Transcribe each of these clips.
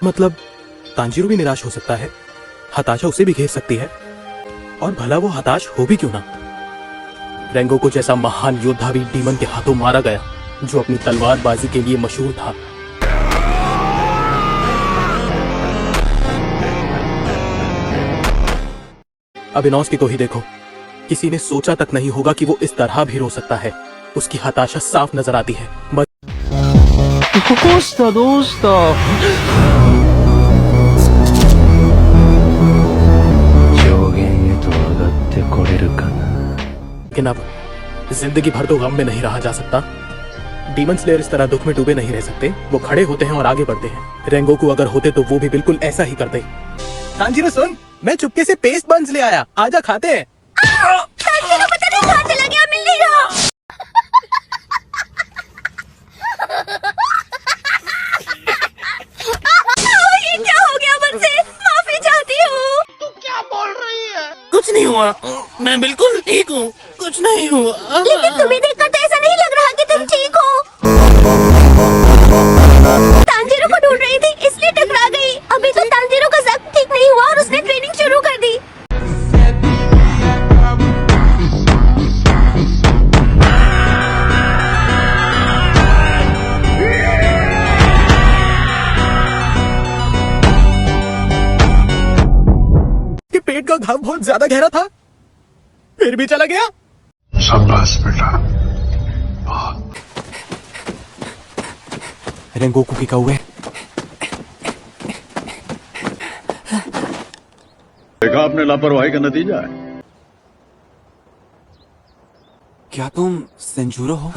मतलब तांजीरो भी निराश हो सकता है, हताशा उसे भी घेर सकती है, और भला वो हताश हो भी क्यों ना। रेंगोकू जैसा महान योद्धा भी डीमन के हाथों मारा गया, जो अपनी तलवारबाजी के लिए मशहूर था। अब इनोस्की को ही देखो, किसी ने सोचा तक नहीं होगा कि वो इस तरह भी रो सकता है। उसकी हताशा साफ नजर आती है। どうしたどうした。上限へと上がってこれるかな。 लेकिन अब जिंदगी भर तो गम में नहीं रहा जा सकता। डीमन स्लेयर इस तरह दुख में डूबे नहीं रह सकते। वो खड़े होते हैं और आगे बढ़ते हैं। रेंगोकू अगर होते तो वो भी बिल्कुल ऐसा ही करते। तांजीरो सुन, मैं चुपके से पेस्ट बंस ले आया, आजा खाते हैं। तांजीरो पता नहीं कहाँ चला गया, मिल नहीं रहा। ये क्या हो गया मुझसे? माफी चाहती हूँ। तू क्या बोल रही है? कुछ नहीं हुआ, मैं बिल्कुल ठीक हूँ, कुछ नहीं हुआ। लेकिन तुम्हें देखकर तो ऐसा नहीं लग रहा कि तुम ठीक हो। तांजीरो को ढूंढ रही थी, इसलिए टकरा गई। अभी तो तांजीरो का जख्म ठीक नहीं हुआ और उसने ट्रेनिंग शुरू कर दी। कि पेट का घाव बहुत ज्यादा गहरा था, फिर भी चला गया। शाबाश बेटा। रेंगोकू के कौवे। देखा आपने लापरवाही का नतीजा है। क्या तुम सेंजूरो हो?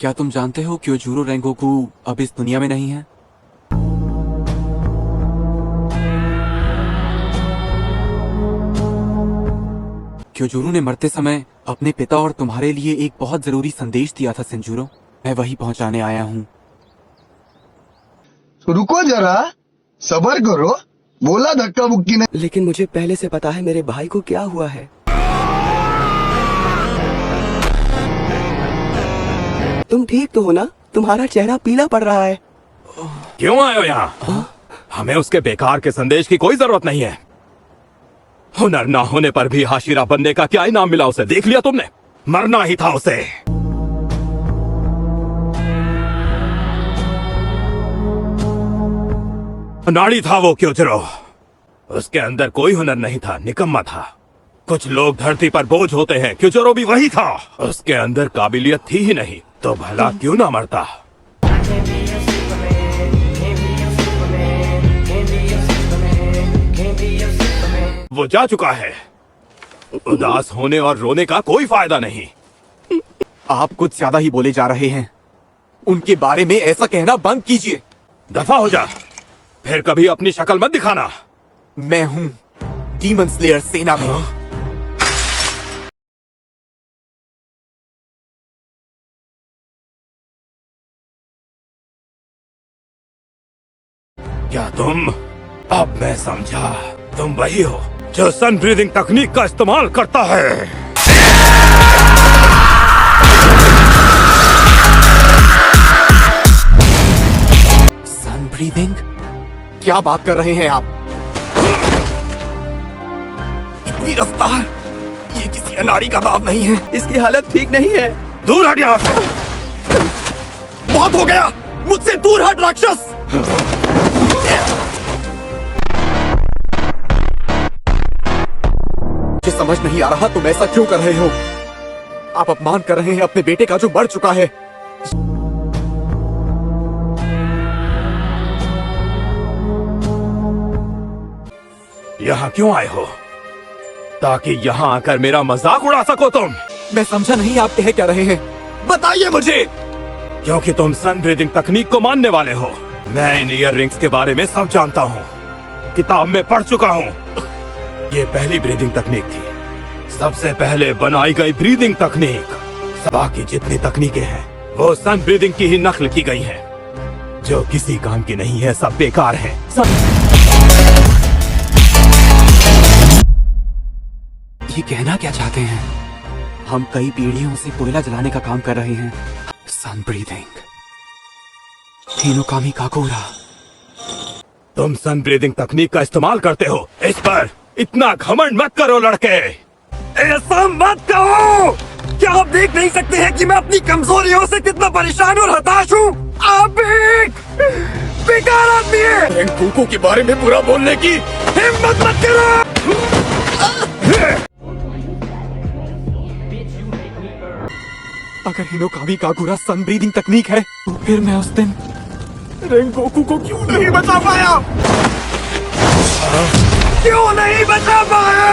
क्या तुम जानते हो क्योजूरो रेंगोकू अब इस दुनिया में नहीं है? क्योजूरो ने मरते समय अपने पिता और तुम्हारे लिए एक बहुत जरूरी संदेश दिया था सेंजूरो। मैं वही पहुंचाने आया हूँ। रुको जरा, सब्र करो, बोला धक्का मुक्की नहीं। लेकिन मुझे पहले से पता है मेरे भाई को क्या हुआ है। तुम ठीक तो हो ना? तुम्हारा चेहरा पीला पड़ रहा है। क्यों आए हो यहाँ? हमें उसके बेकार के संदेश की कोई जरूरत नहीं है। हुनर ना होने पर भी हाशिरा बनने का क्या इनाम मिला उसे? देख लिया तुमने, मरना ही था उसे। नाड़ी था वो क्योजूरो, उसके अंदर कोई हुनर नहीं था, निकम्मा था। कुछ लोग धरती पर बोझ होते हैं, क्योजूरो भी वही था। उसके अंदर काबिलियत थी ही नहीं, तो भला क्यों ना मरता? वो जा चुका है, उदास होने और रोने का कोई फायदा नहीं। आप कुछ ज्यादा ही बोले जा रहे हैं। उनके बारे में ऐसा कहना बंद कीजिए। दफा हो जा, फिर कभी अपनी शक्ल मत दिखाना। मैं हूँ डीमन स्लेयर सेना में। क्या तुम? अब मैं समझा, तुम वही हो जो सन ब्रीदिंग तकनीक का इस्तेमाल करता है। Sun breathing? क्या बात कर रहे हैं आप? इतनी रफ्तार, ये किसी अनाड़ी का बाप नहीं है। इसकी हालत ठीक नहीं है। दूर हट यहाँ से। बहुत हो गया, मुझसे दूर हट राक्षस। मुझे समझ नहीं आ रहा तुम ऐसा क्यों कर रहे हो। आप अपमान कर रहे हैं अपने बेटे का जो मर चुका है। यहाँ क्यों आए हो? ताकि यहाँ आकर मेरा मजाक उड़ा सको तुम? मैं समझा नहीं आप कह क्या रहे हैं, बताइए मुझे। क्योंकि तुम सन ब्रीदिंग तकनीक को मानने वाले हो। मैं इन ईयर रिंग्स के बारे में सब जानता हूँ, किताब में पढ़ चुका हूँ। ये पहली ब्रीदिंग तकनीक थी, सबसे पहले बनाई गई ब्रीदिंग तकनीक। बाकी जितनी तकनीकें हैं वो सन ब्रीदिंग की ही नकल की गई हैं, जो किसी काम की नहीं है, सब बेकार है। ये कहना क्या चाहते हैं? हम कई पीढ़ियों से कोयला जलाने का काम कर रहे हैं। Sun breathing. Hinokami Kagura. तुम सन ब्रीदिंग तकनीक का इस्तेमाल करते हो, इस पर इतना घमंड मत करो लड़के। ऐसा मत कहो। क्या आप देख नहीं सकते हैं कि मैं अपनी कमजोरियों से कितना परेशान और हताश हूँ? आप एक बेकार आदमी है। रेंगोकू के बारे में बुरा बोलने की हिम्मत मत करो। अगर हिनोकामी काकुरा सन ब्रीदिंग तकनीक है तो फिर मैं उस दिन रेंगोकू को क्यों नहीं बचा पाया? क्यों नहीं बचा पाया?